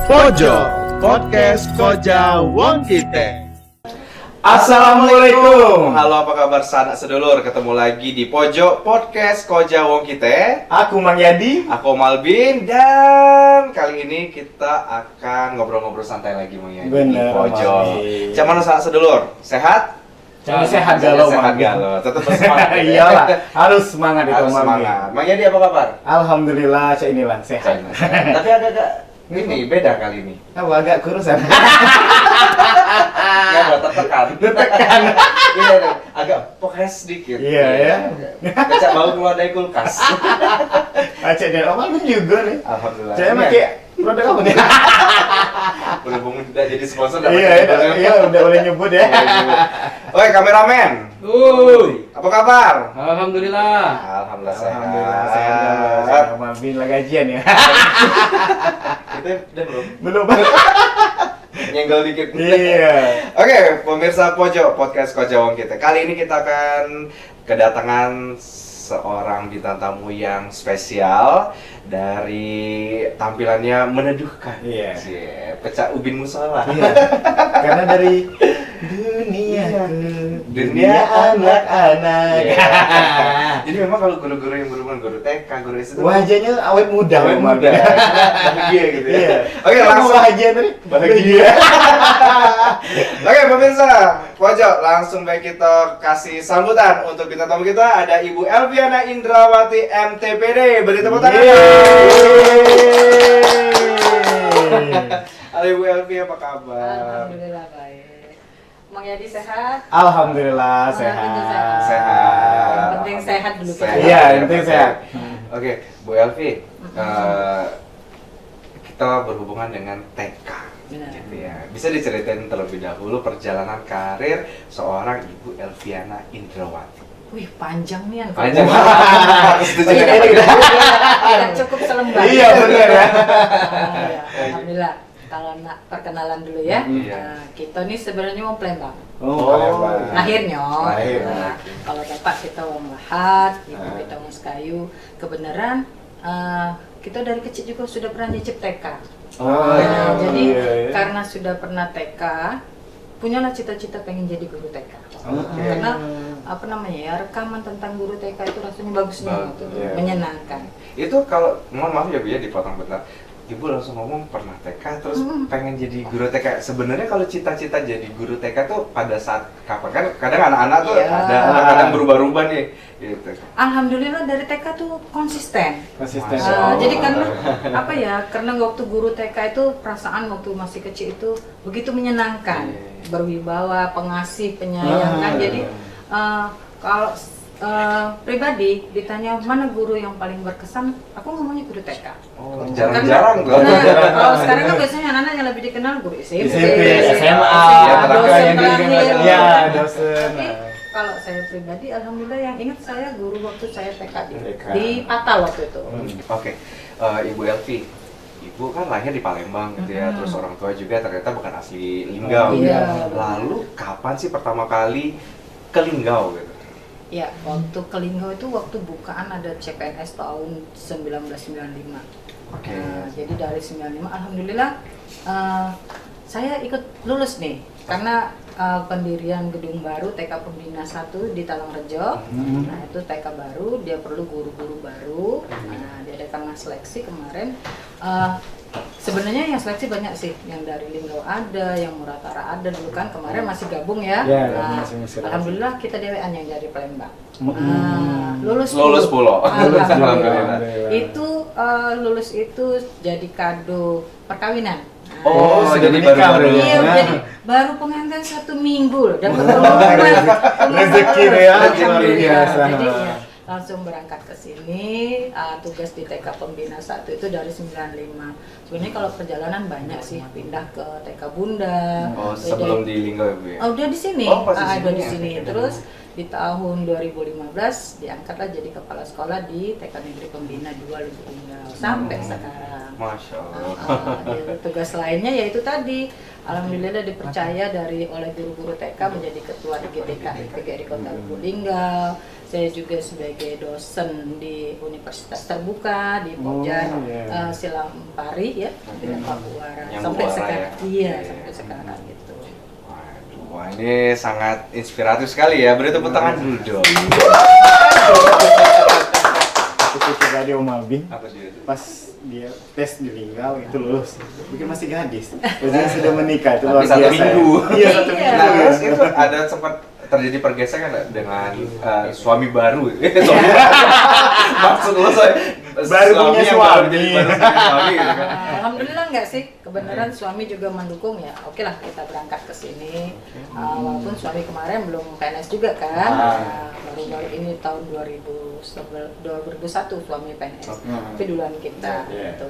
Pojok Podcast Koja Wong Kite. Assalamualaikum. Halo, apa kabar sanak sedulur? Ketemu lagi di Pojok Podcast Koja Wong Kite. Aku Mang Yadi. Aku Malbin. Dan kali ini kita akan ngobrol-ngobrol santai lagi Mang Yadi. Bener, di Pojok. Malbin. Cuman sanak sedulur, sehat? Sehat galau, sehat Mang. galau. Tetap bersemangat. Ya? Iyalah, harus semangat itu Harus Mang. semangat. Mang Yadi apa kabar? Alhamdulillah, inilah sehat. Tapi agak-agak ini beda kali ini. Aku agak kurusan. Ya, buat tertekan. Iya, nih, agak pokes sedikit. Iya, ya. Becak bau keluar dari kulkas. Acek dan Omal pun juga nih. Alhamdulillah. Saya pakai produk kamu nih. Berhubung udah jadi sponsor Iya, udah boleh nyebut ya. Oi, kameramen. Uy, Apa kabar? alhamdulillah. Alhamdulillah sehat. Alhamdulillah sehat. Sama Bin lagi gajian ya. Itu udah belum? Belum. Nyenggol dikit. Iya. Oke, pemirsa Pojok Podcast Koja Wong Kite. Kali ini kita akan kedatangan seorang bintang tamu yang spesial dari tampilannya meneduhkan. Iya. Cie, pecah ubin musola. Iya. Karena dari dunia anak-anak. Iya. Jadi memang kalau guru-guru yang berhubungan guru TK, guru SD Wajahnya awet muda, awet Mang. muda, bahagia gitu ya. Iya. Oke, langsung. bahagia tadi. Bahagia. Oke, pemirsa Pojok, langsung baik kita kasih sambutan untuk bintang tamu kita. Ada Ibu Elviana Indrawati MTPD. Beri tepuk tangan. Halo Ibu Elvi, apa kabar? Alhamdulillah baik. Mang Yadi sehat? Alhamdulillah Mang Yadi juga sehat. Sehat. Yang penting sehat dulu kita. Sehat. Iya, yang penting sehat. Oke, Bu Elvi, kita berhubungan dengan TK. Benar. Gitu ya. Bisa diceritain terlebih dahulu perjalanan karir seorang Ibu Elviana Indrawati. Wih, panjang nih. Panjang banget. Setuju dengan Tidak cukup selembar. Iya, benar ya. Ya, alhamdulillah. Kalau nak perkenalan dulu ya. Iya. Kita nih sebenarnya mau Palembang. Palembang. Lahirnya. Lahir. Nah, kalau bapak kita orang Lahat, ibu kita orang Sekayu. Kebenaran kita dari kecil juga sudah pernah nyicip TK. Nah, jadi iya. karena sudah pernah TK, punyalah cita-cita pengen jadi guru TK. Karena apa namanya ya, rekaman tentang guru TK itu rasanya bagus banget, Iya. menyenangkan. Itu kalau mohon maaf ya Bu ya dipotong bentar. Ibu langsung ngomong pernah TK terus pengen jadi guru TK. Sebenarnya kalau cita-cita jadi guru TK tuh pada saat kapan? Kan kadang anak-anak tuh Iya. ada kadang berubah-ubah nih gitu. Alhamdulillah dari TK tuh konsisten. Konsisten. Jadi karena apa ya? Karena waktu guru TK itu perasaan waktu masih kecil itu begitu menyenangkan, berwibawa, pengasih, penyayang kan. Jadi kalau pribadi ditanya mana guru yang paling berkesan, aku ngomongnya guru TK. Oh, jarang-jarang tuh. Nah, kalau sekarang kan biasanya anak-anak yang lebih dikenal guru SMP, SMA, dosen yang terakhir. ya dosen. Tapi kalau saya pribadi, alhamdulillah yang ingat saya guru waktu saya TK TK. di Patal waktu itu. Oke. Ibu Elvi. Ibu kan lahir di Palembang gitu ya, terus orang tua juga ternyata bukan asli Linggau. Iya. Lalu kapan sih pertama kali ke Linggau gitu? Ya, waktu ke Linggau itu waktu bukaan ada CPNS tahun 1995. Oke. Nah, jadi dari 95, alhamdulillah saya ikut lulus nih, karena pendirian gedung baru TK Pembina 1 di Talangrejo. Nah, itu TK baru, dia perlu guru-guru baru. Nah, diadakan seleksi kemarin. Sebenarnya yang seleksi banyak sih, yang dari Linggau ada, yang Muratara ada dulu kan, kemarin masih gabung ya. Ya, Nah, masih alhamdulillah kita dewean yang dari Palembang. Lulus pulau. Alhamdulillah. Itu lulus itu jadi kado perkawinan. Oh, jadi nikah, baru bro. Iya, Nah. jadi baru pengantin 1 minggu loh, dapat pengumuman. Rezeki ya, luar Alhamdulillah. biasa. Jadi ya langsung berangkat ke sini, tugas di TK Pembina 1 itu dari 95. Sebenarnya kalau perjalanan banyak sih, pindah ke TK Bunda. Oh, sebelum di Linggau ya Bu ya? Oh, udah di sini. Oh, pas di Udah sini di ya. sini. Oke. Terus di tahun 2015 diangkatlah jadi kepala sekolah di TK Negeri Pembina 2 Lubuk Linggau sampai sekarang. Masya Allah. Tugas lainnya yaitu tadi, alhamdulillah dipercaya oleh guru-guru TK menjadi ketua IGTK PGRI Kota Lubuk Linggau. Saya juga sebagai dosen di Universitas Terbuka di Pojan Silampari ya, di Papua. Sampai sekarang, sampai sekarang gitu. Wah, ini sangat inspiratif sekali ya. Beri tepuk tangan dulu dong. Aku pikir tadi Om Abi Apa sih itu? pas dia tes di Linggau itu lulus, pikir masih gadis. Ternyata sudah menikah, itu Tapi luar satu biasa. minggu. Iya, satu Iya. minggu. Nah, terus itu ada sempat terjadi pergesekan nggak dengan suami baru? Suami. Maksud lo Baru punya yang suami. baru jadi baru punya suami gitu kan? Alhamdulillah enggak sih, kebenaran suami juga mendukung ya. Oke lah kita berangkat ke sini. Walaupun suami kemarin belum PNS juga kan. Baru-baru ini tahun 2001 suami PNS. Tapi duluan kita gitu.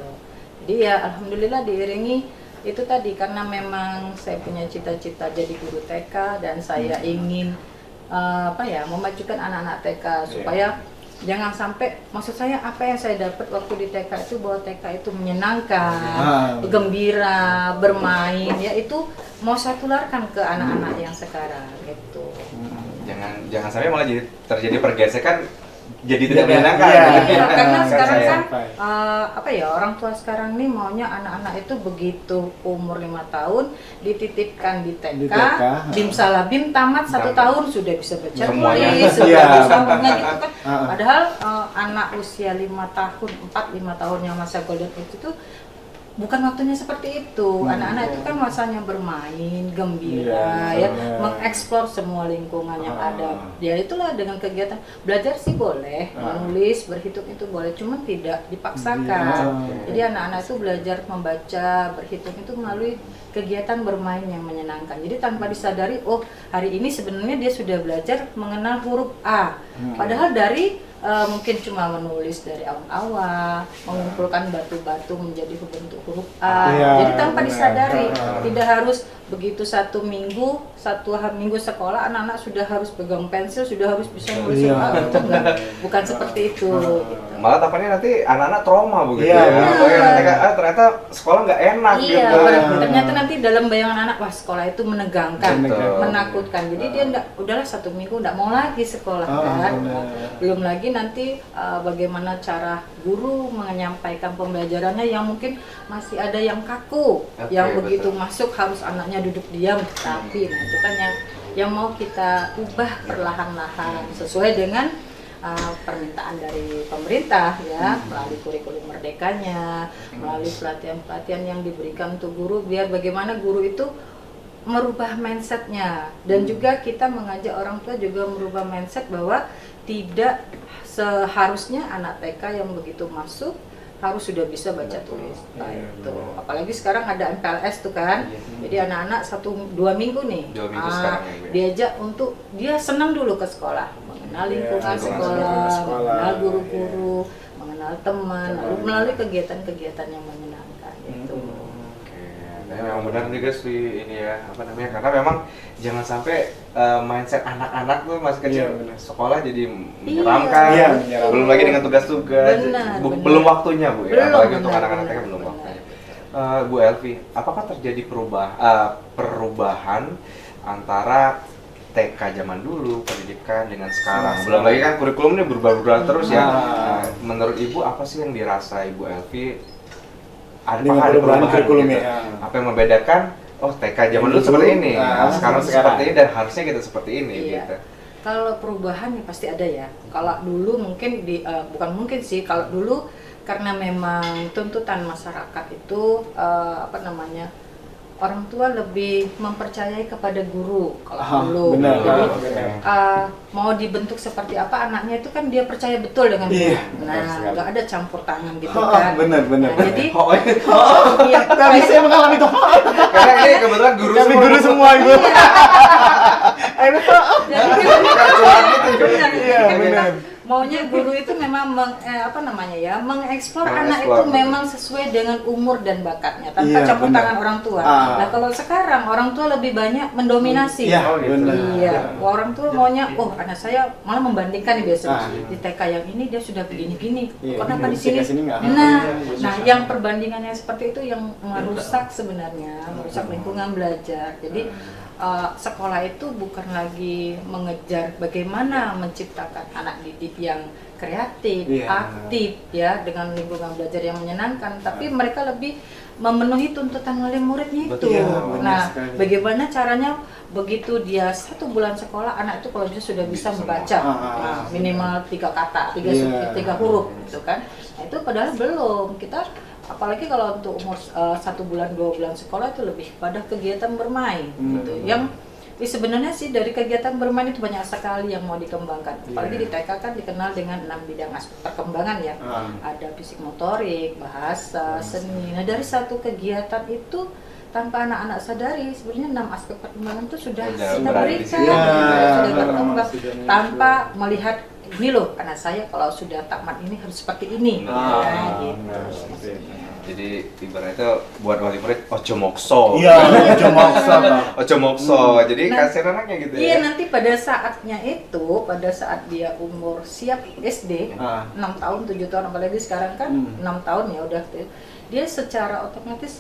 Jadi ya alhamdulillah diiringi itu tadi karena memang saya punya cita-cita jadi guru TK dan saya ingin memajukan anak-anak TK supaya jangan sampai, maksud saya apa yang saya dapat waktu di TK itu bahwa TK itu menyenangkan, gembira, bermain, ya itu mau saya tularkan ke anak-anak yang sekarang gitu. Jangan sampai malah jadi terjadi pergesekan jadi tidak menyenangkan. Iya. gitu. Iya, karena sekarang saya kan sampai. orang tua sekarang nih maunya anak-anak itu begitu umur 5 tahun dititipkan di TK, Di TK, bim salabim tamat 1 tahun sudah bisa baca Semuanya. tulis, sudah Iya. bisa ngomongnya gitu kan. Ah. Padahal anak usia 5 tahun, 4-5 tahun yang masa golden age itu bukan waktunya seperti itu. Anak-anak itu kan masanya bermain, gembira, Iya, ya, betul. mengeksplor semua lingkungan yang ada. Ya itulah dengan kegiatan belajar sih boleh, menulis, berhitung itu boleh, cuma tidak dipaksakan. Jadi anak-anak itu belajar membaca, berhitung itu melalui kegiatan bermain yang menyenangkan. Jadi tanpa disadari, oh hari ini sebenarnya dia sudah belajar mengenal huruf A. Padahal dari mungkin cuma menulis dari awal-awal, mengumpulkan batu-batu menjadi bentuk huruf A. Iya, Jadi tanpa benar. disadari, tidak harus begitu satu minggu sekolah anak-anak sudah harus pegang pensil, sudah harus bisa nulis Iya. huruf A. Itu enggak, bukan seperti itu. Gitu. Malah tampaknya nanti anak-anak trauma begitu Iya, ya. benar. Apalagi nanti ternyata sekolah nggak enak Iya, gitu. ternyata nanti dalam bayangan anak, wah sekolah itu menegangkan, Betul. menakutkan. Jadi dia udahlah 1 minggu enggak mau lagi sekolah kan. benar. Belum lagi nanti bagaimana cara guru menyampaikan pembelajarannya yang mungkin masih ada yang kaku, Oke, yang betul. begitu masuk harus anaknya duduk diam. Tapi nah itu kan yang mau kita ubah perlahan-lahan sesuai dengan permintaan dari pemerintah ya, melalui kurikulum merdekanya, melalui pelatihan-pelatihan yang diberikan untuk guru, biar bagaimana guru itu merubah mindsetnya, dan juga kita mengajak orang tua juga merubah mindset bahwa tidak seharusnya anak TK yang begitu masuk harus sudah bisa baca tulis. Nah, itu apalagi sekarang ada MPLS tuh kan, jadi anak-anak 1-2 minggu nih 2 minggu sekarang ya. diajak untuk dia senang dulu ke sekolah, mengenal lingkungan sekolah, mengenal guru-guru, mengenal teman, lalu melalui kegiatan-kegiatan yang menyenangkan gitu. Nah, memang benar juga sih ini ya, karena memang jangan sampai mindset anak-anak tuh masih kecil sekolah jadi menyeramkan, Iya, belum lagi dengan tugas-tugas, Benar. belum waktunya Bu, ya, Belum, apalagi untuk benar, anak-anak TK benar, belum benar. waktunya. Bu Elvi, apakah terjadi perubahan antara TK zaman dulu, pendidikan dengan sekarang? Belum lagi kan kurikulum ini berubah-ubah terus ya. Nah, menurut Ibu apa sih yang dirasa Ibu Elvi? Dengan Apakah ada perubahan perubahan kurikulum gitu? ya. Apa yang membedakan? Oh TK zaman dulu seperti ini, sekarang seperti ini dan harusnya kita seperti ini Iya. gitu. Kalau perubahan ya pasti ada ya. Kalau dulu mungkin bukan mungkin sih, kalau dulu karena memang tuntutan masyarakat itu orang tua lebih mempercayai kepada guru kalau dulu. benar, Jadi benar. mau dibentuk seperti apa anaknya itu kan dia percaya betul dengan guru. Iya, Nah, benar sekali. nggak ada campur tangan gitu Oh, kan. benar. Nah, jadi Oh, iya, Tapi saya mengalami itu. karena ini kebetulan guru Kami semua. guru semua ibu. jadi kan Curhat gitu. benar, Iya, jadi kan benar. kita maunya guru itu memang mengeksplor anak itu Mengeksplor. memang sesuai dengan umur dan bakatnya tanpa Iya, campur benar. tangan orang tua. Ah. Nah kalau sekarang orang tua lebih banyak mendominasi. Iya, Oh, gitu. benar. Iya, orang tua maunya, anak saya malah membandingkan nih biasanya Ah. di TK yang ini dia sudah begini-gini, Iya, kenapa di di sini? TK sini nggak? Nah, yang perbandingannya seperti itu yang merusak sebenarnya, merusak lingkungan belajar. Jadi sekolah itu bukan lagi mengejar bagaimana menciptakan anak didik yang kreatif, Iya. aktif ya dengan lingkungan belajar yang menyenangkan, tapi mereka lebih memenuhi tuntutan oleh muridnya itu. Betul. Iya, benar Nah, sekali. bagaimana caranya begitu dia 1 bulan sekolah, anak itu kalau dia sudah bisa Bisa membaca semua. minimal 3 kata, Iya. 3 huruf gitu kan. Nah, itu padahal belum. Kita apalagi kalau untuk umur 1 bulan 2 bulan sekolah itu lebih pada kegiatan bermain gitu. Yang sebenarnya sih dari kegiatan bermain itu banyak sekali yang mau dikembangkan. Apalagi di TK kan dikenal dengan 6 bidang aspek perkembangan ya. Ada fisik motorik, bahasa, seni. Nah, dari satu kegiatan itu tanpa anak-anak sadari sebenarnya 6 aspek perkembangan itu sudah kita berada di berikan, situ. sudah Ya, berkembang sudah muncul. tanpa melihat ini loh anak saya kalau sudah tamat ini harus seperti ini. Nah, gitu. Jadi ibaratnya buat wali murid ojo mokso. Iya, cuma maksa. Ojo mokso. Jadi Nah, kasihan anaknya gitu Iya, ya. nanti pada saatnya itu, pada saat dia umur siap SD, 6 tahun, 7 tahun, apalagi sekarang kan 6 tahun ya udah, dia secara otomatis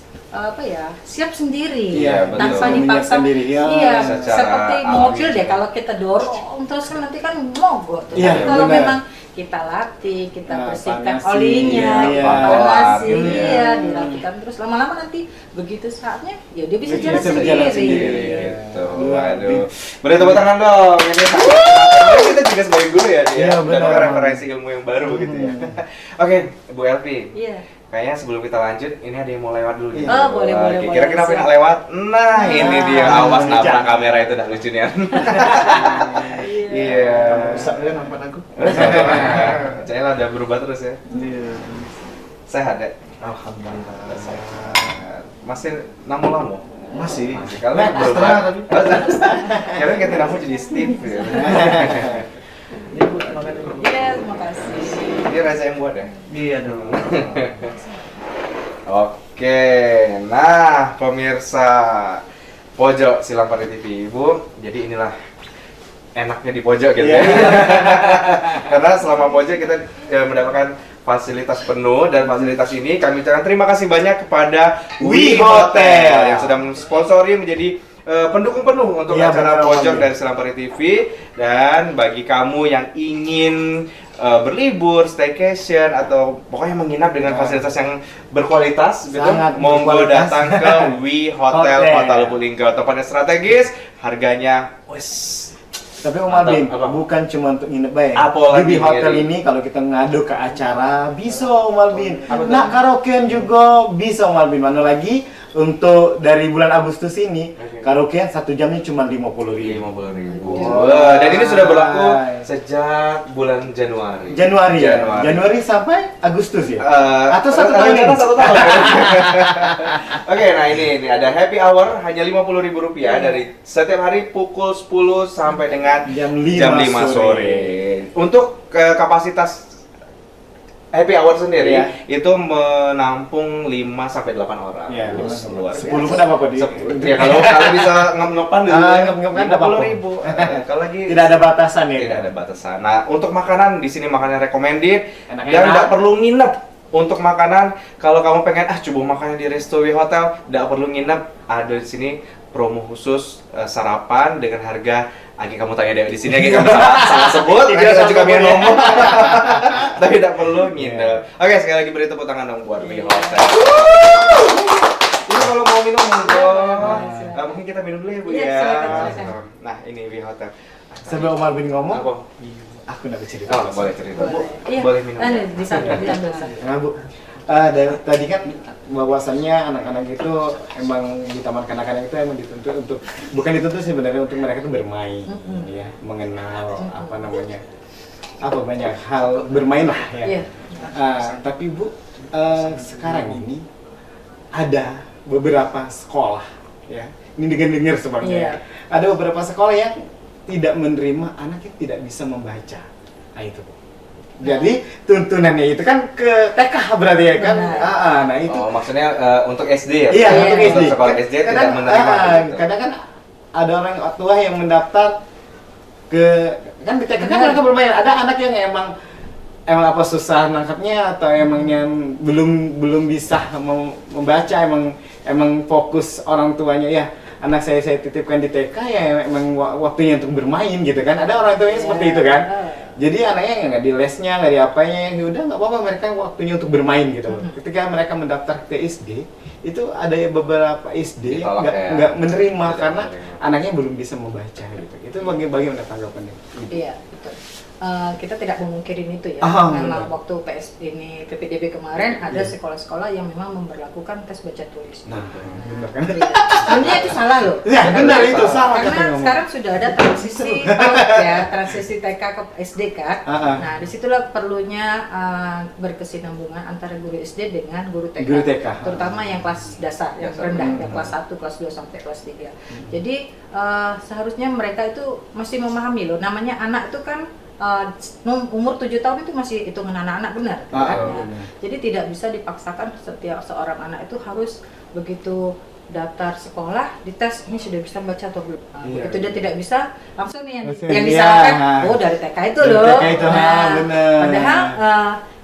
siap sendiri, Iya, betul. tanpa dipaksa. Menyiapkan diri, ya. Iya, Secara seperti alami. mobil deh, kalau kita dorong terus kan nanti kan mogok. Iya, Tapi kalau benar. memang kita latih, kita Nah, bersihkan panasi, olinya, iya. panasi, Gitu ya. iya, dilatihkan terus lama-lama nanti begitu saatnya, ya dia bisa jalan Bisa sendiri. berjalan sendiri. Gitu. Iya. Waduh. Beri tepuk tangan dong. Ini kita juga sebagai guru ya dia. Iya, Dan benar. referensi ilmu yang baru gitu ya. Oke, Bu Elvi. Iya. Kayaknya sebelum kita lanjut, ini ada yang mau lewat dulu nih. Oh, boleh, Oke, boleh, kira-kira boleh. apa yang lewat? Nah, ini dia. Awas nabrak jangan. kamera itu dah lucunya. Iya. Bisa ya nampak aku. Saya lah udah berubah terus ya. Iya. Sehat ya? Alhamdulillah. Sehat. Masih namo-namo? Masih. Kalau Nah, setengah tapi. Kalian ganti nama jadi Steve ya. Ini Bu, makan dulu. Iya, terima kasih. Ini Reza yang buat ya? Iya dong. Oke, nah pemirsa Pojok Silang Pari TV Ibu, jadi inilah enaknya di pojok gitu ya. Karena selama pojok kita mendapatkan fasilitas penuh, dan fasilitas ini kami ucapkan terima kasih banyak kepada Wi Hotel yang sudah mensponsori menjadi pendukung penuh untuk Iya, acara benar, pojok Bang. dari Silang Pari TV. Dan bagi kamu yang ingin berlibur, staycation, atau pokoknya menginap dengan fasilitas yang berkualitas gitu, Sangat monggo berkualitas. datang ke Wi Hotel Hotel. Kota Lubuk Linggau. Tempatnya strategis, harganya wes. Tapi Om Albin, Apa? bukan cuma untuk nginep baik. Apalagi Di hotel ini? ini kalau kita ngadu ke acara bisa Om Albin. Apa tuh? Nak karaokean juga bisa Om Albin. Mana lagi untuk dari bulan Agustus ini Oke. karaokean 1 jamnya cuma 50.000. 50.000. Wah. Dan ini sudah berlaku sejak bulan Januari. Januari ya? Januari sampai Agustus ya? Atau satu tahun tahun ini? Satu tahun. Oke, nah ini ada happy hour hanya Rp50.000 dari setiap hari pukul 10 sampai dengan Jam 5 5 sore. Untuk kapasitas happy hour sendiri Iya. itu menampung 5 sampai 8 orang. Iya, Terus luar 10 pun apa-apa di. Ya kalau bisa ngep-ngepan dulu. Ngep-ngepan nggak apa-apa. 50.000. Kalau lagi Tidak ada batasan ya? tidak ada batasan. Nah, untuk makanan di sini makanan recommended Enak-enak. dan nggak perlu nginep. Untuk makanan, kalau kamu pengen coba makannya di Resto Wi Hotel, nggak perlu nginep. Ada di sini promo khusus sarapan dengan harga. Agi kamu tanya deh di sini, Agi kamu salah sebut, Tidak Agi juga sebut. biar ngomong. Tapi tidak perlu nginep. Oke, sekali lagi beri tepuk tangan dong buat Wi Hotel. Ini kalau mau minum monggo. Mungkin kita minum dulu ya Bu Iya, ya. silakan. Nah, ini Wi Hotel. Sebelum Om Albin ngomong, Apa? aku nak bercerita. Oh, boleh cerita. Bu, Iya. boleh minum. Diambil sana. Nah, Bu, dari tadi kan bahwasannya anak-anak itu emang di taman kanak-kanak itu emang dituntut untuk, bukan dituntut sebenarnya, untuk mereka itu bermain, ya, mengenal apa namanya, apa banyak hal bermain lah ya. Iya. Tapi Bu, sekarang ini ada beberapa sekolah, ya, ini dengar sebenarnya, Iya. ada beberapa sekolah yang tidak menerima anaknya tidak bisa membaca. Nah itu Bu. Jadi tuntunannya itu kan ke TK berarti ya kan? Benar. Nah itu. Oh, maksudnya untuk SD ya? Iya, Iya. untuk SD. Untuk sekolah SD tidak menerima gitu. Kadang kan ada orang tua yang mendaftar ke kan di TK kan mereka bermain. Ada anak yang emang apa susah nangkapnya atau emang yang belum bisa membaca, emang fokus orang tuanya ya anak saya titipkan di TK ya emang waktunya untuk bermain gitu kan. Ada orang tuanya seperti itu kan. Jadi anaknya nggak di lesnya, nggak di apanya, ya udah nggak apa-apa, mereka waktunya untuk bermain gitu. Ketika mereka mendaftar ke SD, itu ada beberapa SD yang nggak menerima karena anaknya belum bisa membaca gitu. Itu bagaimana tanggapannya? Iya, betul. Kita tidak memungkirin itu ya. benar. Memang waktu PPDB kemarin ada sekolah-sekolah yang memang memberlakukan tes baca tulis. Nah, benar kan? Iya. Sebenarnya itu salah loh. Ya benar itu salah. Karena sekarang sudah ada transisi PAUD ya, transisi TK ke SD kan. Nah, disitulah perlunya berkesinambungan antara guru SD dengan guru TK. Guru TK. Terutama yang kelas dasar, yang rendah, yang kelas 1, kelas 2 sampai kelas 3. Jadi seharusnya mereka itu mesti memahami loh, namanya anak itu kan umur 7 tahun itu masih hitungan anak-anak benar, kan? Jadi tidak bisa dipaksakan setiap seorang anak itu harus begitu daftar sekolah dites ini sudah bisa baca atau belum. Begitu dia tidak bisa langsung nih yang disalahkan, oh dari TK itu loh. TK itu, benar. Padahal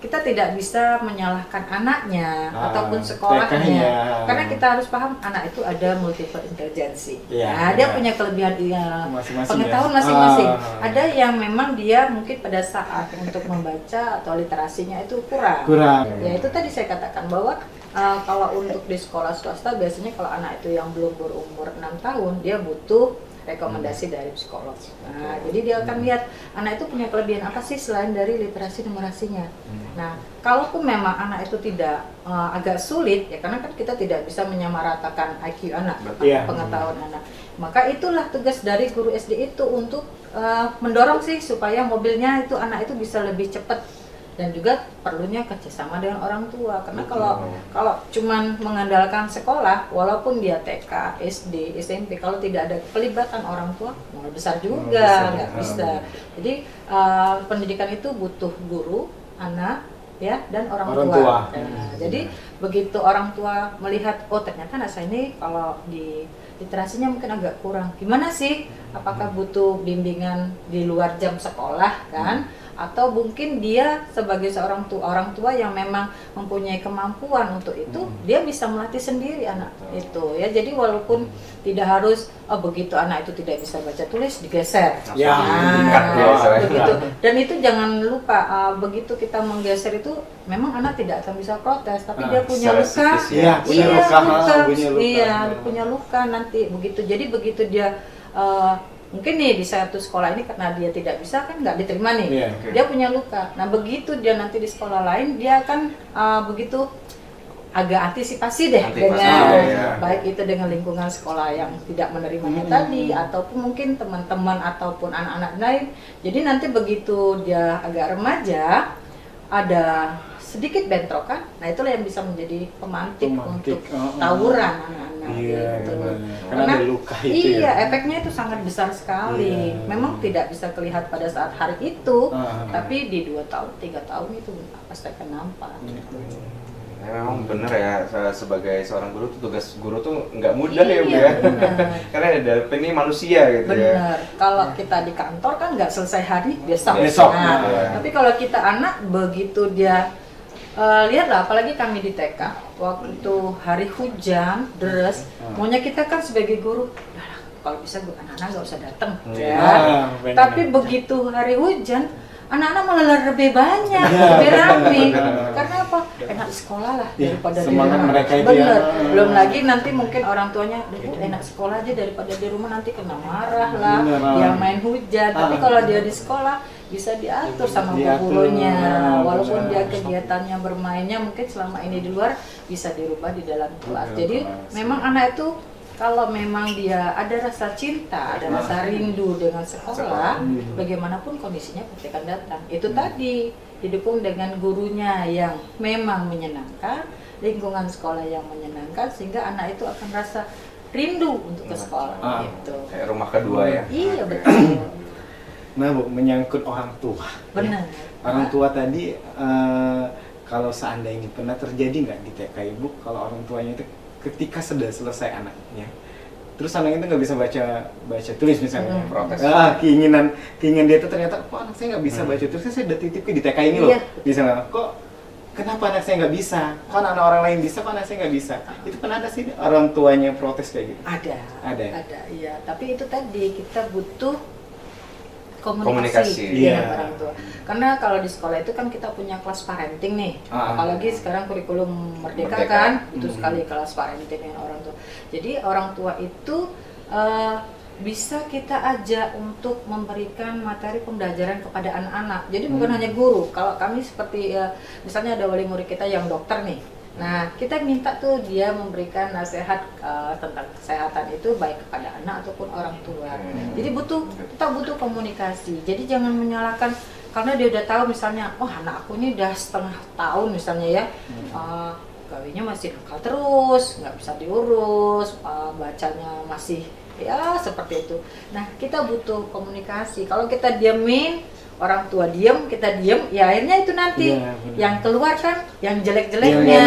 kita tidak bisa menyalahkan anaknya ataupun sekolahnya, TK-nya. karena kita harus paham anak itu ada multiple intelligency. Iya, Dia benar. punya kelebihan Masing-masing pengetahuan ya. masing-masing. Ada yang memang dia mungkin pada saat untuk membaca atau literasinya itu kurang. Ya itu tadi saya katakan bahwa kalau untuk di sekolah swasta biasanya kalau anak itu yang belum berumur 6 tahun dia butuh rekomendasi dari psikolog. Nah, jadi dia akan lihat anak itu punya kelebihan apa sih selain dari literasi numerasinya. Nah, kalaupun memang anak itu tidak agak sulit ya karena kan kita tidak bisa menyamaratakan IQ anak, pengetahuan anak. Maka itulah tugas dari guru SD itu untuk mendorong sih supaya mobilnya itu anak itu bisa lebih cepat. Dan juga perlunya kerjasama dengan orang tua karena kalau cuman mengandalkan sekolah walaupun dia TK, SD, SMP kalau tidak ada pelibatan orang tua malah besar juga nggak bisa. Jadi pendidikan itu butuh guru, anak ya dan orang tua. Nah, jadi begitu orang tua melihat oh ternyata anak saya ini kalau di literasinya mungkin agak kurang, gimana sih? Apakah butuh bimbingan di luar jam sekolah kan? Atau mungkin dia sebagai seorang orang tua yang memang mempunyai kemampuan untuk itu dia bisa melatih sendiri anak itu ya. Jadi walaupun tidak harus begitu anak itu tidak bisa baca tulis digeser begitu. Dan itu jangan lupa begitu kita menggeser itu memang anak tidak akan bisa protes tapi dia punya luka punya luka nanti begitu. Jadi begitu dia mungkin nih di satu sekolah ini karena dia tidak bisa kan nggak diterima nih, dia punya luka. Nah begitu dia nanti di sekolah lain dia akan begitu agak antisipasi deh dengan baik itu dengan lingkungan sekolah yang tidak menerimanya tadi ataupun mungkin teman-teman ataupun anak-anak lain. Jadi nanti begitu dia agak remaja ada sedikit bentrokan, nah itulah yang bisa menjadi pemantik. Untuk tawuran anak-anak gitu. Karena ada luka itu efeknya itu sangat besar sekali. Memang tidak bisa terlihat pada saat hari itu, tapi di 2 tahun, 3 tahun itu pasti akan nampak. Ya, memang bener ya, sebagai seorang guru tuh tugas guru tuh nggak mudah ya Bu ya. Karena ini manusia gitu ya. Benar. Kalau kita di kantor kan nggak selesai hari besok. Tapi kalau kita anak begitu dia lihatlah, apalagi kami di TK waktu hari hujan deras, maunya kita kan sebagai guru kalau bisa anak-anak nggak usah datang tapi begitu hari hujan anak-anak malah lebih banyak, lebih ramai. Karena apa? Enak sekolah lah daripada di rumah. Bener. Belum lagi nanti mungkin orang tuanya, enak sekolah aja daripada di rumah nanti kena marah lah, dia main hujan. Tapi kalau dia di sekolah bisa diatur sama gurunya. Walaupun dia kegiatannya bermainnya mungkin selama ini di luar bisa dirubah di dalam kelas. Jadi memang anak itu kalau memang dia ada rasa cinta, ada rasa rindu dengan sekolah, bagaimanapun kondisinya pasti akan datang. Itu tadi didukung dengan gurunya yang memang menyenangkan, lingkungan sekolah yang menyenangkan, sehingga anak itu akan rasa rindu untuk ke sekolah. Gitu. Kayak rumah kedua ya. Iya betul. Nah Bu, menyangkut orang tua. Benar. Orang tua tadi, kalau seandainya pernah terjadi nggak di TK Ibu, kalau orang tuanya itu ketika sudah selesai anaknya, terus anaknya itu nggak bisa baca tulis misalnya, Protes. keinginan dia itu ternyata kok anak saya nggak bisa baca tulis, saya udah titip di TK ini loh, Iya. misalnya kok kenapa anak saya nggak bisa, kok anak orang lain bisa, kok anak saya nggak bisa, itu pernah ada sih orang tuanya protes kayak gitu? Ada, iya. Tapi itu tadi kita butuh Komunikasi. dengan Iya. orang tua. Karena kalau di sekolah itu kan kita punya kelas parenting nih. Apalagi sekarang kurikulum Merdeka Merdeka. kan, butuh sekali kelas parenting dengan orang tua. Jadi orang tua itu bisa kita ajak untuk memberikan materi pembelajaran kepada anak-anak. Jadi bukan hanya guru. Kalau kami seperti misalnya ada wali murid kita yang dokter nih. Nah, kita minta tuh dia memberikan nasihat tentang kesehatan itu baik kepada anak ataupun orang tua. Jadi kita butuh komunikasi. Jadi jangan menyalahkan karena dia udah tahu misalnya, oh anak aku ini udah setengah tahun misalnya ya, gawinya masih nakal terus, nggak bisa diurus, bacanya masih ya seperti itu. Nah, kita butuh komunikasi. Kalau kita diamin, orang tua diam, kita diam, ya akhirnya itu nanti yang keluar kan yang jelek-jeleknya.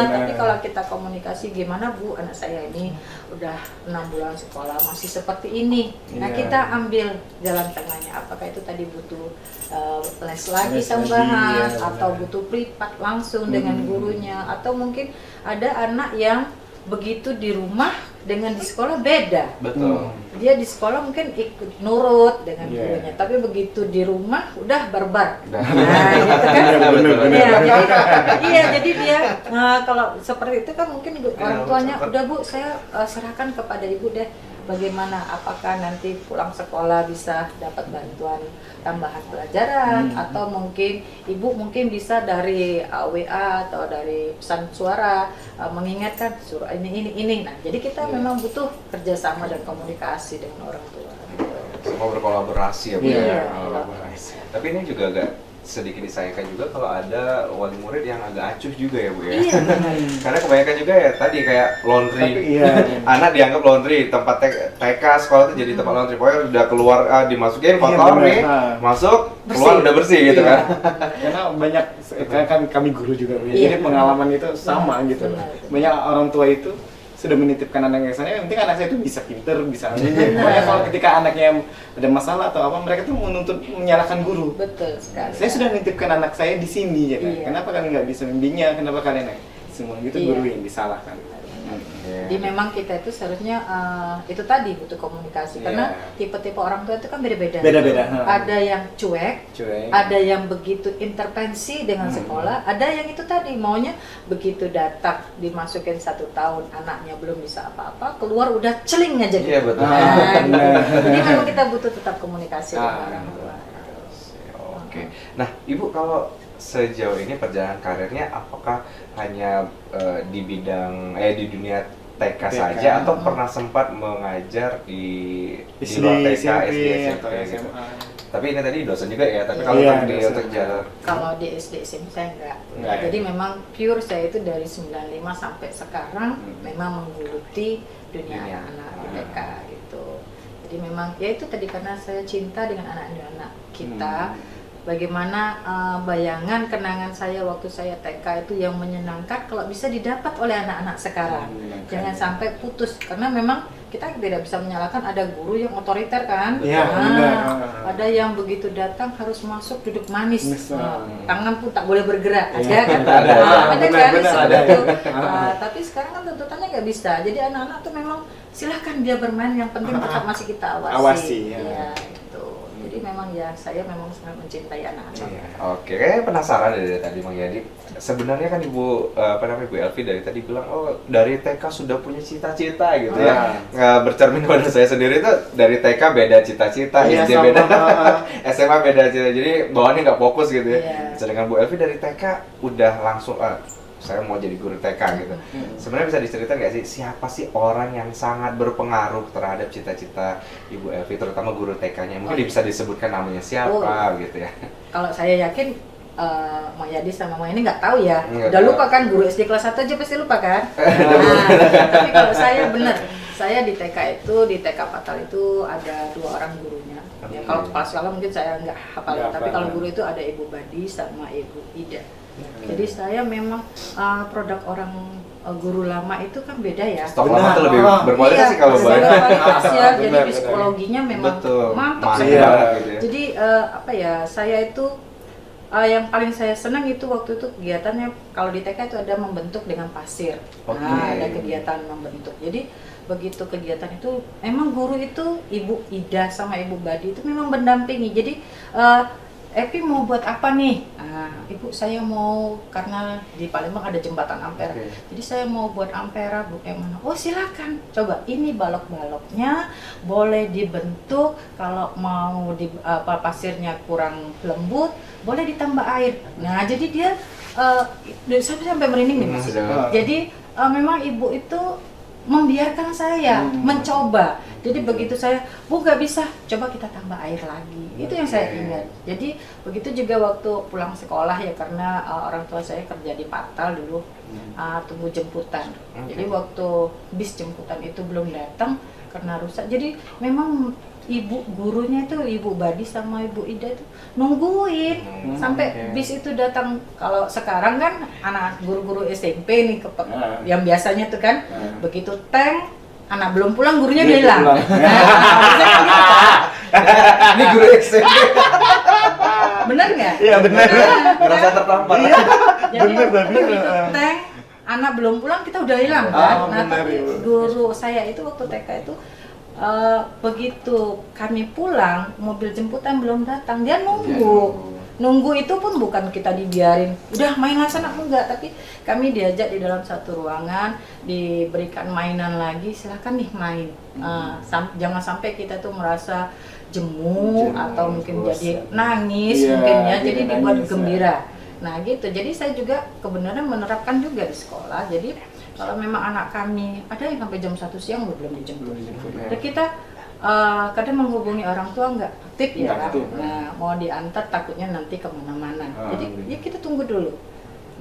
Tapi kalau kita komunikasi, gimana Bu, anak saya ini udah 6 bulan sekolah masih seperti ini. Nah, kita ambil jalan tengahnya. Apakah itu tadi butuh les lagi tambahan, atau butuh privat langsung dengan gurunya, atau mungkin ada anak yang begitu di rumah dengan di sekolah beda. Betul. Dia di sekolah mungkin ikut nurut dengan gurunya, tapi begitu di rumah udah barbar. Nah, gitu kan? Iya, jadi dia kalau seperti itu kan mungkin orang tuanya udah Bu, saya serahkan kepada Ibu deh. Bagaimana, apakah nanti pulang sekolah bisa dapat bantuan tambahan pelajaran, atau mungkin ibu mungkin bisa dari WA atau dari pesan suara mengingatkan suruh ini. Nah, jadi kita memang butuh kerjasama dan komunikasi dengan orang tua. Semua berkolaborasi ya Bu. Iya. Tapi ini juga agak sedikit disayangkan juga kalau ada wali murid yang agak acuh juga ya Bu ya. Iya. Karena kebanyakan juga ya tadi kayak laundry. Tapi, iya. Anak dianggap laundry, tempat TK sekolah itu jadi tempat laundry. Pokoknya udah keluar dimasukin kotor nih, masuk, keluar udah bersih gitu kan. Karena banyak kan kami guru juga, Bu. Iya. Jadi pengalaman itu sama gitu. Banyak orang tua itu sudah menitipkan anaknya ke sana, yang penting anak saya itu bisa pinter, bisa ini. Pokoknya kalau ketika anaknya ada masalah atau apa, mereka tuh menyalahkan guru. Betul sekali. Saya sudah menitipkan anak saya di sini, ya kan? Iya. Kenapa kalian nggak bisa membimbingnya? Kenapa kalian semua gitu Iya. guru yang disalahkan? Jadi memang kita itu seharusnya itu tadi butuh komunikasi, karena tipe-tipe orang tua itu kan beda-beda. Beda-beda. Ada yang cuek, ada yang begitu intervensi dengan sekolah, ada yang itu tadi maunya begitu datang dimasukin 1 tahun anaknya belum bisa apa-apa, keluar udah celing aja gitu. Iya betul. Jadi memang kita butuh tetap komunikasi dengan orang tua. Oke. Nah, Ibu kalau sejauh ini perjalanan karirnya apakah hanya di bidang di dunia TK saja atau pernah sempat mengajar di luar TK, SD, SMP gitu? Tapi ini tadi dosen juga ya, tapi kalau untuk jalan Kalau di SD SMP saya enggak. Jadi memang pure saya itu dari 95 sampai sekarang memang menggeluti dunia anak-anak di TK gitu. Jadi memang ya itu tadi karena saya cinta dengan anak-anak kita. Bagaimana bayangan kenangan saya waktu saya TK itu yang menyenangkan kalau bisa didapat oleh anak-anak sekarang. Jangan sampai putus, karena memang kita tidak bisa menyalahkan ada guru yang otoriter kan. Ada yang begitu datang harus masuk duduk manis, tangan pun tak boleh bergerak, ada kan? Ada kan seperti itu. Tapi sekarang kan tuntutannya nggak bisa. Jadi anak-anak tuh memang silahkan dia bermain, yang penting tetap masih kita awasi. Ya, gitu. Jadi memang ya saya memang sangat mencintai anak-anak. Oke, kayaknya penasaran dari tadi Bang Yadi. Sebenarnya kan Ibu Ibu Elvi dari tadi bilang dari TK sudah punya cita-cita gitu ya. Bercermin pada saya sendiri tuh dari TK beda cita-cita, SD beda, SMA beda cita. Jadi bawaannya nggak fokus gitu ya. Sedangkan Bu Elvi dari TK udah langsung saya mau jadi guru TK gitu. Sebenarnya bisa diceritakan nggak sih siapa sih orang yang sangat berpengaruh terhadap cita-cita Ibu Elvi, terutama guru TK-nya? Mungkin bisa disebutkan namanya siapa gitu ya. Kalau saya yakin Mang Yadi sama Mang ini nggak tahu ya. Nggak Udah tahu. lupa kan, guru SD kelas 1 aja pasti lupa kan. Tapi kalau saya bener, saya di TK itu, di TK Fatal itu ada 2 orang gurunya. Ya, kalau kepala sekolah mungkin saya nggak hafal, Nggak tapi hafal. kalau guru itu ada Ibu Badi sama Ibu Ida. Jadi saya memang produk orang guru lama itu kan beda ya. Stok Benar. lama tuh lebih berkualitas sih kalau lebih banyak. berkualitas ya. Jadi Benar, psikologinya memang Betul. mantap Mantap sih. Iya. gitu ya. Jadi apa ya, saya itu yang paling saya senang itu waktu itu kegiatannya kalau di TK itu ada membentuk dengan pasir. Oke. Nah, ada kegiatan membentuk. Jadi begitu kegiatan itu emang guru itu Ibu Ida sama Ibu Badi itu memang mendampingi. Jadi Epi mau buat apa nih? Nah, Ibu saya mau, karena di Palembang ada jembatan Ampera. Oke. Jadi saya mau buat Ampera, Bu, yang mana? Oh silakan, coba ini balok-baloknya boleh dibentuk. Kalau mau di pasirnya kurang lembut, boleh ditambah air. Nah jadi dia sampai merinding nih Mas. Sudah. Jadi memang ibu itu membiarkan saya mencoba. Jadi begitu saya, Bu nggak bisa, coba kita tambah air lagi. Itu yang saya ingat. Jadi begitu juga waktu pulang sekolah ya, karena orang tua saya kerja di Patal dulu, tunggu jemputan. Jadi waktu bis jemputan itu belum datang karena rusak. Jadi memang ibu gurunya itu Ibu Badi sama Ibu Ida itu nungguin sampai bis itu datang. Kalau sekarang kan anak guru-guru SMP nih yang biasanya tuh kan begitu tank anak belum pulang gurunya udah hilang. Nah, biasanya kan gitu kan. Ini guru SMP. Bener nggak? Iya benar. Ngerasa tertampar. Jadi Bener, tapi, begitu tank anak belum pulang kita udah hilang kan. Nah benar, tapi Ibu. guru saya itu waktu TK itu begitu kami pulang mobil jemputan belum datang, dia nunggu itu pun bukan kita dibiarin udah main sana enggak, tapi kami diajak di dalam satu ruangan, diberikan mainan lagi, silakan nih main. Jangan sampai kita tuh merasa jemu atau mungkin jadi nangis, Iya, mungkin ya, jadi jadi dibuat nangis, gembira. Nah gitu, jadi saya juga kebenaran menerapkan juga di sekolah. Jadi kalau memang anak kami ada yang sampai jam 1 siang belum dijemput, dan kita kadang menghubungi orang tua nggak aktif ya. Nggak aktif. Nah mau diantar takutnya nanti kemana-mana. Jadi ya kita tunggu dulu.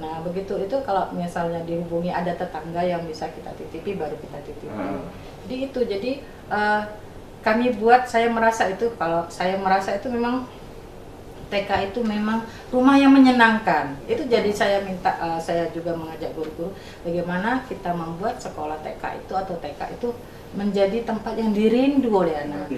Nah begitu itu kalau misalnya dihubungi ada tetangga yang bisa kita titipi, baru kita titipi. Jadi itu, jadi kami buat, saya merasa itu, kalau saya merasa itu memang TK itu memang rumah yang menyenangkan. Itu jadi saya minta, saya juga mengajak guru-guru bagaimana kita membuat sekolah TK itu atau TK itu menjadi tempat yang dirindu oleh anak.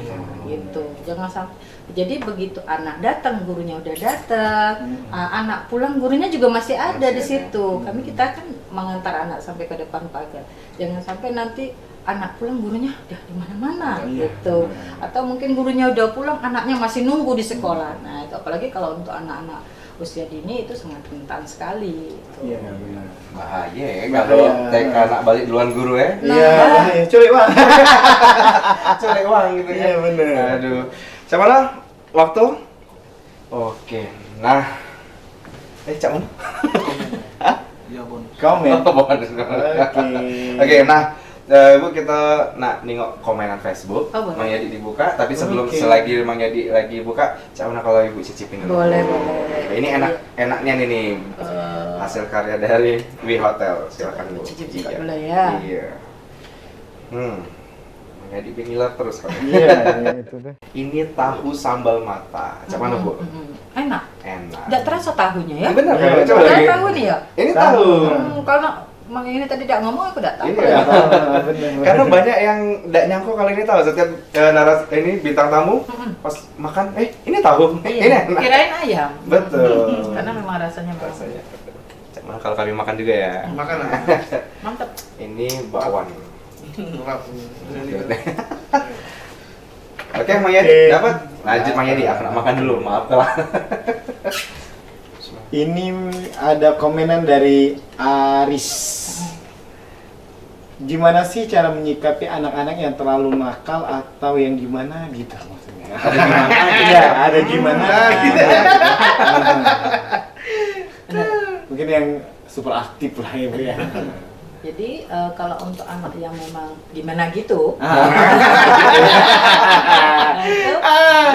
Gitu. Jangan sampai, jadi begitu anak datang gurunya udah datang, anak pulang gurunya juga masih ada di situ. Kita kan mengantar anak sampai ke depan pagar. Jangan sampai nanti anak pulang gurunya udah di mana-mana gitu. Atau mungkin gurunya udah pulang, anaknya masih nunggu di sekolah. Nah, itu apalagi kalau untuk anak-anak usia dini itu sangat rentan sekali. Iya benar. Bahaya ya kalau TK anak balik duluan guru ya. Iya, culik Bang. Colek uang gitu ya. Iya benar. Aduh. Siapa lah waktu? Oke. Nah. Cak Mun. Komen. Oh, bonus. Oke, nah Bu kita nengok komenan Facebook. Oh, boleh. Mang Yadi dibuka, tapi sebelum Oke. selagi Mang Yadi lagi buka, Cak Mun kalau Ibu cicipin dulu. Boleh. Ini enaknya nih hasil karya dari Wi Hotel. Silakan Bu. Cicip-cicip Iya. dulu ya. Iya. Mang Yadi ngiler terus kan. Iya, itu deh. Ini tahu sambal mata. Cak mana Bu? Enak. Enak. Tidak terasa tahunya ya? Benar Iya, kan? Coba Tidak lagi. tahu nih ya? Ini tahu. Karena Mang ini tadi tidak ngomong, aku tidak tahu. Iya. Benar. Karena banyak yang tidak nyangkut kali ini tahu. Setiap naras ini bintang tamu pas makan, ini tahu, Iya. ini enak. Kirain ayam. Betul. Karena memang rasanya bagus. Rasanya. Cak Mun kalau kami makan juga ya. Makan lah. Mantap. Ini bakwan. Lengkap. Oke, Mang Yadi dapat. Lanjut Mang Yadi, aku nak makan dulu. Maaf kalau. Ini ada komenan dari Aris. Gimana sih cara menyikapi anak-anak yang terlalu nakal atau yang gimana gitu maksudnya? Ada gimana? Iya, ada gimana? Mungkin yang super aktif lah ya Bu ya. Jadi kalau untuk anak yang memang gimana gitu, Ah. nah itu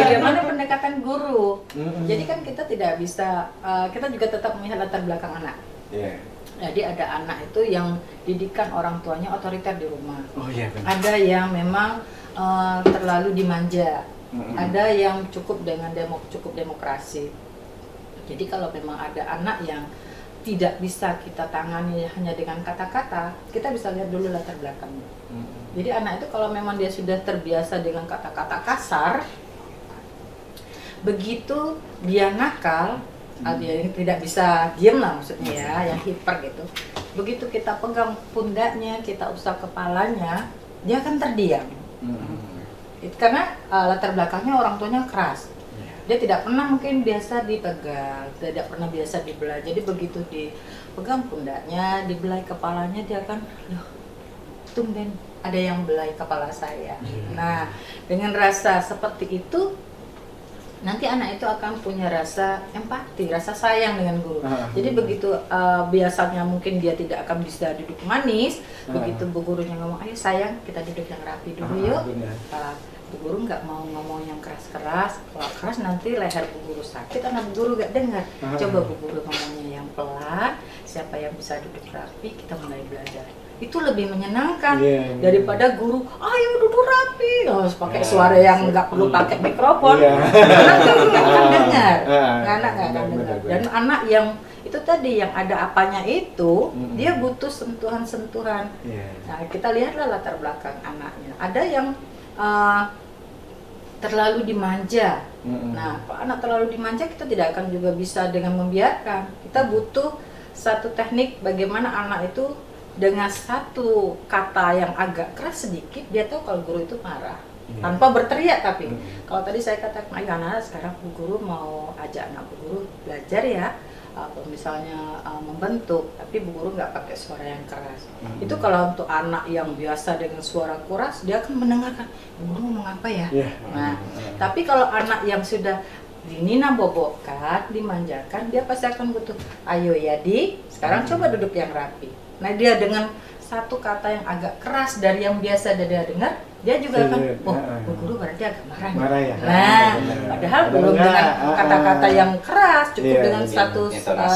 bagaimana pendekatan guru. Jadi kan kita tidak bisa, kita juga tetap melihat latar belakang anak. Iya. Jadi ada anak itu yang didikan orang tuanya otoriter di rumah. Oh iya benar. Ada yang memang terlalu dimanja. ada yang cukup dengan cukup demokrasi. Jadi kalau memang ada anak yang tidak bisa kita tangani hanya dengan kata-kata, kita bisa lihat dulu latar belakangnya. Jadi anak itu kalau memang dia sudah terbiasa dengan kata-kata kasar, begitu dia nakal, dia tidak bisa diam lah maksudnya ya, yang hiper gitu. Begitu kita pegang pundaknya, kita usap kepalanya, dia akan terdiam. Itu karena latar belakangnya orang tuanya keras. Dia tidak pernah mungkin biasa dipegang, tidak pernah biasa dibelai. Jadi begitu dipegang pundaknya, dibelai kepalanya, dia akan, loh, tumben ada yang belai kepala saya. Nah, dengan rasa seperti itu, nanti anak itu akan punya rasa empati, rasa sayang dengan guru. Jadi begitu biasanya mungkin dia tidak akan bisa duduk manis, begitu bu gurunya ngomong, ayo sayang kita duduk yang rapi dulu yuk. Bu guru nggak mau ngomong yang keras-keras, kalau keras nanti leher bu guru sakit, anak bu guru nggak dengar. Coba bu guru ngomongnya yang pelan, siapa yang bisa duduk rapi, kita mulai belajar. Itu lebih menyenangkan daripada guru, ayo duduk rapi, harus pakai suara yang nggak perlu pakai mikrofon. Anak nggak akan dengar, anak nggak akan dengar. Dan anak yang itu tadi yang ada apanya itu, dia butuh sentuhan-sentuhan. Nah, kita lihatlah latar belakang anaknya. Ada yang terlalu dimanja. Nah, kalau anak terlalu dimanja, kita tidak akan juga bisa dengan membiarkan. Kita butuh satu teknik bagaimana anak itu dengan satu kata yang agak keras sedikit, dia tahu kalau guru itu marah. Tanpa berteriak tapi. Kalau tadi saya katakan, ayo anak, sekarang bu guru mau ajak anak bu guru belajar ya. Misalnya membentuk, tapi bu guru nggak pakai suara yang keras. Itu kalau untuk anak yang biasa dengan suara keras, dia akan mendengarkan, bu guru ngomong apa ya. Nah, tapi kalau anak yang sudah dinina bobokkan, dimanjakan, dia pasti akan butuh, ayo ya di, sekarang coba duduk yang rapi. Nah, dia dengan satu kata yang agak keras dari yang biasa dia dengar, dia juga akan, oh, bu guru berarti agak marah ya. Nah, padahal belum dengan kata-kata yang keras, cukup dengan satu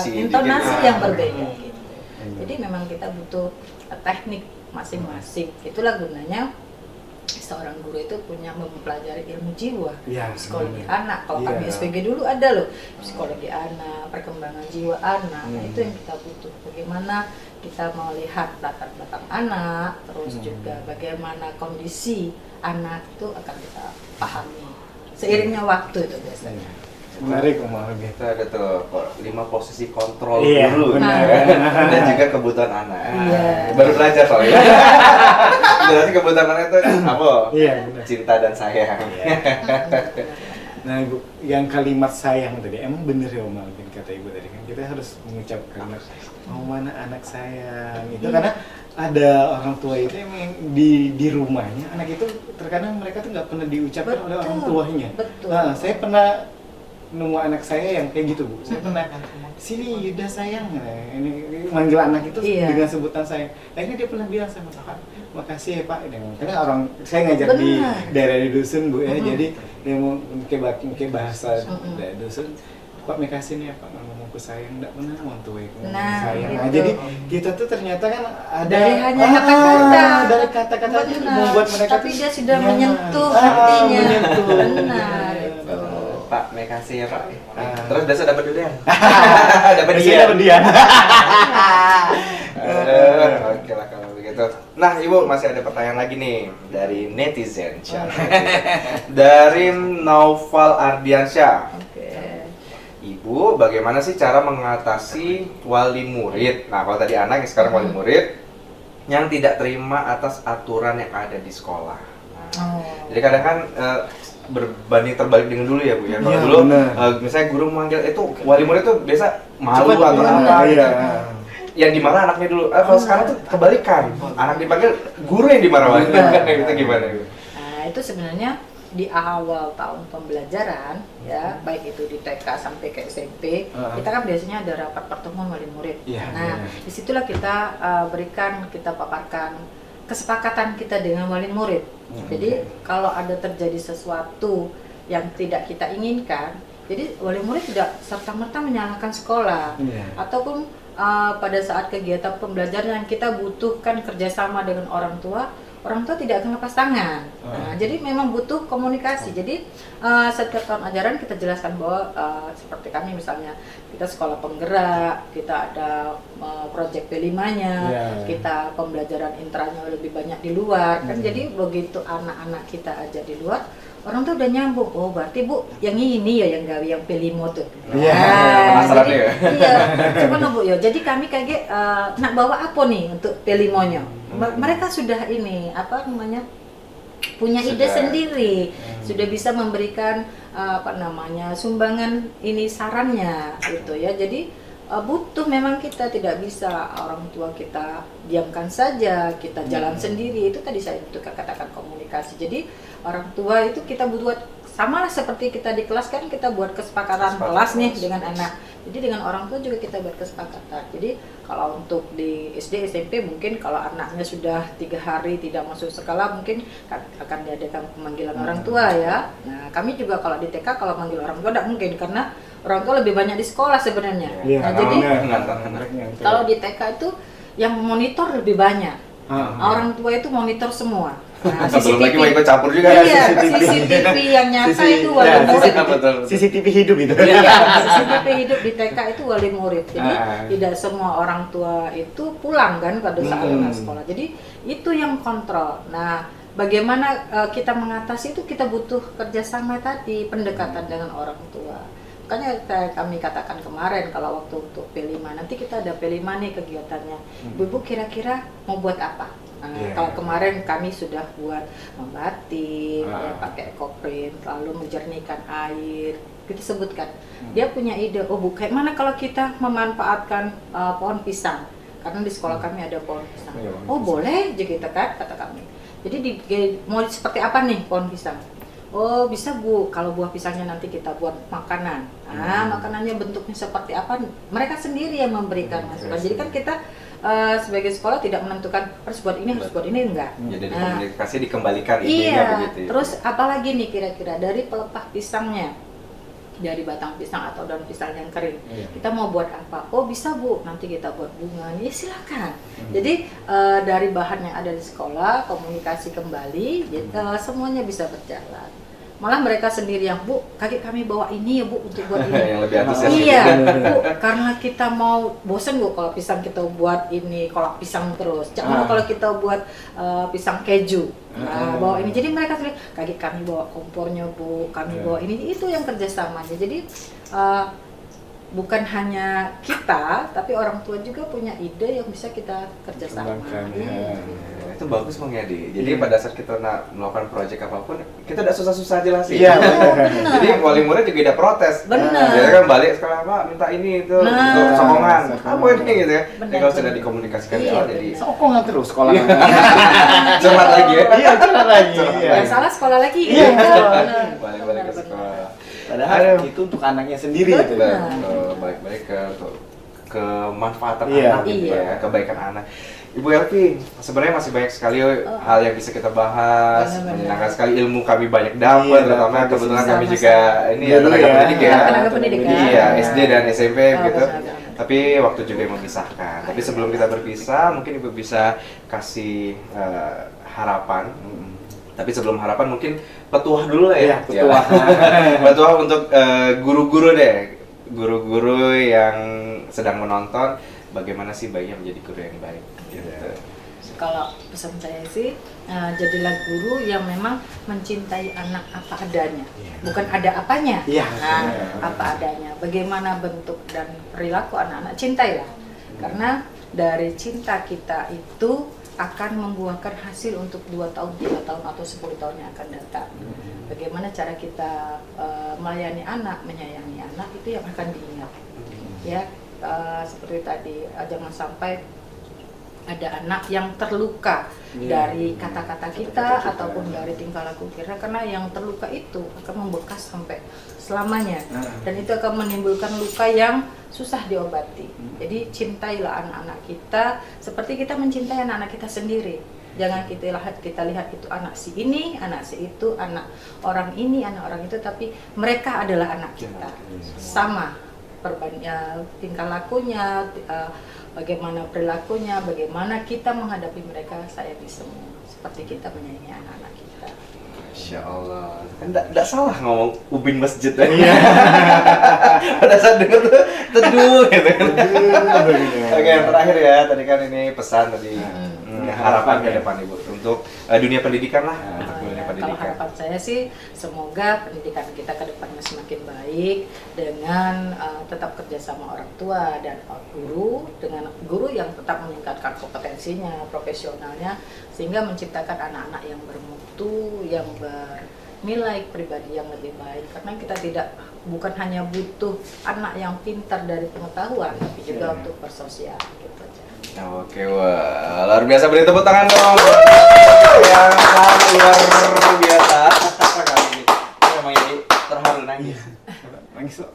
intonasi yang berbeda. Gitu. Jadi memang kita butuh teknik masing-masing. Itulah gunanya seorang guru itu punya mempelajari ilmu jiwa, psikologi anak. Kalau kami SPG dulu ada loh, psikologi anak, perkembangan jiwa anak. Nah, itu yang kita butuh. Bagaimana kita melihat latar belakang anak, terus juga bagaimana kondisi anak itu akan kita pahami seiringnya waktu itu biasanya. Menarik Om Albi. Kita ada tuh 5 posisi kontrol dulu, dan juga kebutuhan anak. Baru belajar soalnya. Berarti kebutuhan anak itu apa? Cinta dan sayang. Nah Ibu, yang kalimat sayang tadi, emang bener ya Om Alvin kata Ibu tadi kan, kita harus mengucapkan mau mana anak sayang itu karena ada orang tua itu yang di rumahnya anak itu terkadang mereka tuh nggak pernah diucapkan oleh orang tuanya. Nah, saya pernah nemu anak saya yang kayak gitu Bu, saya pernah sini Yuda sayang, nah, ini manggil anak itu dengan sebutan sayang. Akhirnya dia pernah bilang sama Pak, makasih ya Pak, karena orang saya ngajar di daerah di dusun Bu ya, jadi dia mau pakai bahasa dari dusun, Pak makasih nih ya Pak, ngomongku sayang, enggak pernah montuwe sayang. Nah, jadi kita tuh ternyata kan ada dari hanya kata-kata, dari kata-kata membuat mereka tapi dia sudah menyentuh hatinya. Benar. Pak, makasih ya Pak. Terus besok dapat durian. Dapat dia. Oke lah kalau begitu. Nah, Ibu masih ada pertanyaan lagi nih dari netizen. Dari Naufal Ardiansyah. Ibu, bagaimana sih cara mengatasi wali murid? Nah, kalau tadi anak, sekarang wali murid yang tidak terima atas aturan yang ada di sekolah. Jadi kadang kan berbanding terbalik dengan dulu ya Bu ya. Kalau dulu misalnya guru manggil itu wali murid tuh biasa malu atau apa gitu. Yang dimarah anaknya dulu. Kalau sekarang tuh kebalikan. Anak dipanggil, guru yang dimarah. Itu gimana Bu? Nah, itu sebenarnya di awal tahun pembelajaran ya, baik itu di TK sampai ke SMP, kita kan biasanya ada rapat pertemuan wali murid. Nah, disitulah kita kita paparkan kesepakatan kita dengan wali murid. Jadi kalau ada terjadi sesuatu yang tidak kita inginkan, jadi wali murid tidak serta-merta menyalahkan sekolah, ataupun pada saat kegiatan pembelajaran yang kita butuhkan kerjasama dengan orang tua orang tua tidak akan lepas tangan. Nah, jadi memang butuh komunikasi. Jadi setiap tahun ajaran kita jelaskan bahwa seperti kami misalnya kita sekolah penggerak, kita ada proyek P5-nya, kita pembelajaran intranya lebih banyak di luar kan. Jadi begitu anak-anak kita aja di luar, orang tuh udah nyambung. Oh berarti Bu, yang ini ya yang gawe yang P5 tuh. Penasaran jadi, ya? Iya, coba Bu ya. Jadi kami kayak nak bawa apa nih untuk P5-nya? Mereka sudah ini apa namanya punya ide sendiri, sudah bisa memberikan sumbangan ini sarannya gitu ya. Jadi butuh memang kita tidak bisa orang tua kita diamkan saja, kita jalan sendiri. Itu tadi saya butuh katakan komunikasi. Jadi orang tua itu kita buat sama lah seperti kita di kelas kan kita buat kesepakatan kelas nih dengan anak. Jadi dengan orang tua juga kita buat kesepakatan. Jadi kalau untuk di SD SMP mungkin kalau anaknya sudah 3 hari tidak masuk sekolah mungkin akan diadakan pemanggilan orang tua ya. Nah kami juga kalau di TK kalau manggil orang tua tidak mungkin karena orang tua lebih banyak di sekolah sebenarnya. Nah, jadi kalau di TK itu yang monitor lebih banyak. Orang tua itu monitor semua. Nah, sebelum lagi mau ikut campur juga iya, CCTV yang nyata itu wali murid. CCTV hidup itu. Iya, CCTV hidup di TK itu wali murid. Jadi tidak semua orang tua itu pulang kan pada saat anak sekolah. Jadi itu yang kontrol. Nah, bagaimana kita mengatasi itu kita butuh kerjasama tadi, pendekatan dengan orang tua. Makanya kami katakan kemarin kalau waktu untuk P5 nanti kita ada P5 nih kegiatannya. Ibu kira-kira mau buat apa? Kalau kemarin kami sudah buat membatik, ya, pakai ekoprint, lalu menjernihkan air, kita sebutkan. Dia punya ide, oh Bu, kayak mana kalau kita memanfaatkan pohon pisang? Karena di sekolah kami ada pohon pisang. Oh boleh, jadi kita kan, kata kami. Jadi mau seperti apa nih pohon pisang? Oh bisa Bu, kalau buah pisangnya nanti kita buat makanan. Makanannya bentuknya seperti apa? Mereka sendiri yang memberikan masukan. Jadi kan kita sebagai sekolah tidak menentukan harus buat ini enggak. Jadi komunikasi dikembalikan idenya begitu. Ya. Terus apalagi nih kira-kira dari pelepah pisangnya, dari batang pisang atau daun pisang yang kering, kita mau buat apa? Oh bisa Bu, nanti kita buat bunga. Ya silakan. Jadi dari bahan yang ada di sekolah komunikasi kembali, semuanya bisa berjalan. Malah mereka sendiri yang Bu, kakek kami bawa ini ya Bu untuk buat ini. Yang lebih antusias. Iya Bu, karena kita mau bosen Bu kalau pisang kita buat ini kolak pisang terus. Jangan kalau kita buat pisang keju. Bawa ini. Jadi mereka sendiri, kakek kami bawa kompornya Bu, kami bawa ini. Itu yang kerjasamanya. Jadi bukan hanya kita, tapi orang tua juga punya ide yang bisa kita kerjasama. Itu bagus Bang Yadi. Jadi pada saat kita nak melakukan proyek apapun, kita tidak susah-susah jelasin. Iya, jadi wali murid juga tidak protes. Benar. Jadi kan balik sekolah Pak minta ini itu untuk sokongan. Apa ini gitu ya? Jadi kalau sudah dikomunikasikan di awal jadi sokongan terus sekolah. curhat lagi ya. Iya, curhat lagi. Yang salah sekolah lagi. Iya. Balik ke sekolah. Padahal itu untuk anaknya sendiri itu. Balik ke kemanfaatan Iya. anak gitu ya, kebaikan anak. Ibu Elvi, sebenarnya masih banyak sekali hal yang bisa kita bahas, menyenangkan sekali ilmu kami banyak dapat, terutama kebetulan kami juga ini ya tenaga pendidik ya, tenaga pendidikan. Iya, SD dan SMP gitu. Tapi waktu juga yang memisahkan. Tapi sebelum kita berpisah, mungkin Ibu bisa kasih harapan. Tapi sebelum harapan mungkin petuah dulu lah ya. Petuah. Petuah untuk guru-guru deh, guru-guru yang sedang menonton. Bagaimana sih baiknya menjadi guru yang baik? Gitu. Kalau pesan saya sih, jadilah guru yang memang mencintai anak apa adanya, bukan ada apanya. Apa adanya. Bagaimana bentuk dan perilaku anak-anak, cintailah. Karena dari cinta kita itu akan membuahkan hasil untuk 2 tahun, 3 tahun, atau 10 tahun yang akan datang. Bagaimana cara kita melayani anak, menyayangi anak, itu yang akan diingat. Ya. Seperti tadi, jangan sampai ada anak yang terluka dari kata-kata kita ataupun dari tingkah laku kita, karena yang terluka itu akan membekas sampai selamanya dan itu akan menimbulkan luka yang susah diobati. Jadi cintailah anak-anak kita seperti kita mencintai anak-anak kita sendiri. Jangan kita lihat itu anak si ini, anak si itu, anak orang ini, anak orang itu, tapi mereka adalah anak kita. Sama tingkah lakunya, bagaimana perilakunya, bagaimana kita menghadapi mereka, sayangi semua seperti kita menyayangi anak-anak kita. Masya Allah, nggak salah ngomong ubin masjid ya. Pada saat dengar tuh teduh gitu kan. Oke, yang terakhir ya, tadi kan ini pesan tadi harapan ke depan Ibu untuk dunia pendidikan lah, untuk dunia Kalau pendidikan. harapan saya sih semoga pendidikan kita ke depannya semakin baik dengan tetap kerjasama orang tua dan guru, dengan guru yang tetap meningkatkan kompetensinya, profesionalnya, sehingga menciptakan anak-anak yang bermutu, yang bernilai pribadi yang lebih baik. Karena kita bukan hanya butuh anak yang pintar dari pengetahuan, tapi juga untuk bersosial gitu aja. Oke, wah, luar biasa, beri tepuk tangan dong yang sangat luar biasa kali ini. Ini memang jadi terharu nangis. Nangis loh.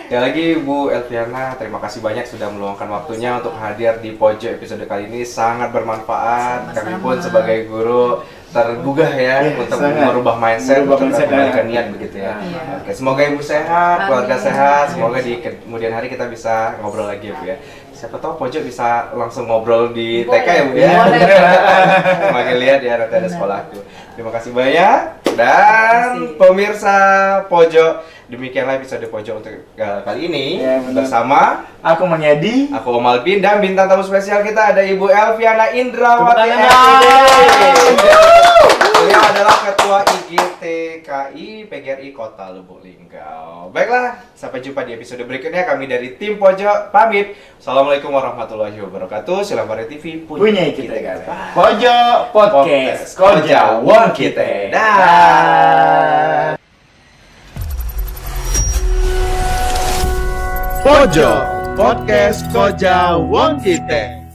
Ya lagi Bu Elviana, terima kasih banyak sudah meluangkan waktunya untuk hadir di pojok episode kali ini, sangat bermanfaat. Sama-sama. Kami pun sebagai guru tergugah ya Iya, untuk sangat. merubah mindset, Merubah untuk mindset, kembalikan ya. niat begitu ya. Iya. Oke, semoga Ibu sehat, keluarga Amin. sehat, semoga di kemudian hari kita bisa ngobrol lagi ya Bu ya. Siapa tahu pojok bisa langsung ngobrol di TK ya Bu ya. Boleh. Makin lihat ya nanti ada Benar. sekolahku. Terima kasih banyak dan Terima kasih. pemirsa pojok, demikianlah episode pojok untuk kali ini Ya, benar. bersama Aku Mengedi. aku Om Alvin dan bintang tamu spesial kita ada Ibu Elviana Indrawati. Tepuk tangan. Beliau adalah Ketua IGTKI PGRI Kota Lubuk Linggau. Baiklah, sampai jumpa di episode berikutnya. Kami dari tim Pojok pamit. Assalamualaikum warahmatullahi wabarakatuh. Silambari TV Punya kita kan. Pojok Podcast Koja Wong kita. Dah. Pojok Podcast Koja Wong Kite.